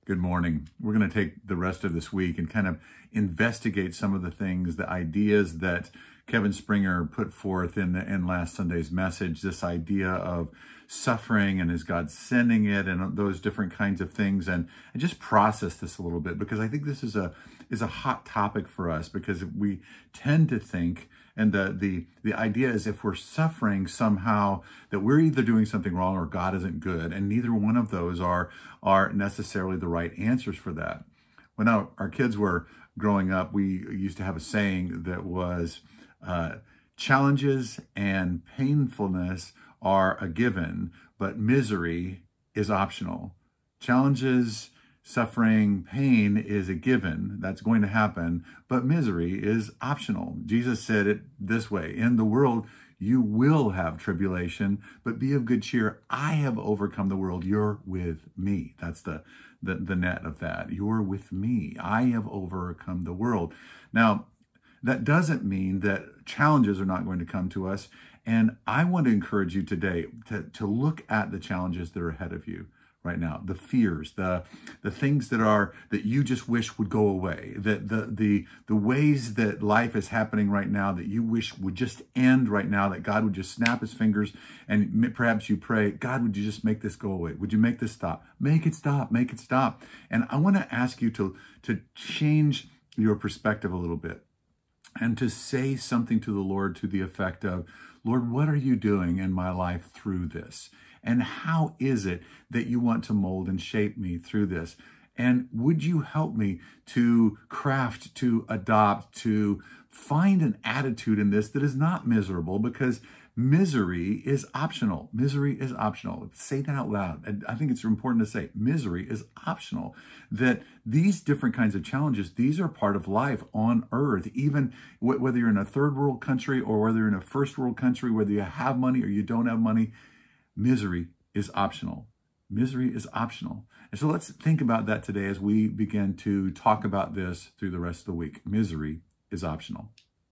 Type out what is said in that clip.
Good morning. We're going to take the rest of this week and kind of investigate some of the things, the ideas that Kevin Springer put forth in last Sunday's message, this idea of suffering and is God sending it and those different kinds of things, and just process this a little bit, because I think this is a hot topic for us, because we tend to think, and the idea is, if we're suffering somehow, that we're either doing something wrong or God isn't good, and neither one of those are necessarily the right answers for that. When our kids were growing up, we used to have a saying that was, challenges and painfulness are a given, but misery is optional. Challenges, suffering, pain is a given. That's going to happen, but misery is optional. Jesus said it this way: in the world, you will have tribulation, but be of good cheer. I have overcome the world. You're with me. That's the net of that. You're with me. I have overcome the world. Now, that doesn't mean that challenges are not going to come to us. And I want to encourage you today to look at the challenges that are ahead of you right now, the fears, the things that you just wish would go away, the ways that life is happening right now that you wish would just end right now, that God would just snap his fingers, and perhaps you pray, God, would you just make this go away? Would you make this stop? Make it stop, make it stop. And I want to ask you to change your perspective a little bit, and to say something to the Lord to the effect of, Lord, what are you doing in my life through this? And how is it that you want to mold and shape me through this? And would you help me to craft, to adopt, to find an attitude in this that is not miserable, because misery is optional. Misery is optional. Say that out loud. And I think it's important to say, misery is optional. That these different kinds of challenges, these are part of life on earth, even whether you're in a third world country or whether you're in a first world country, whether you have money or you don't have money, misery is optional. Misery is optional. And so let's think about that today as we begin to talk about this through the rest of the week. Misery is optional.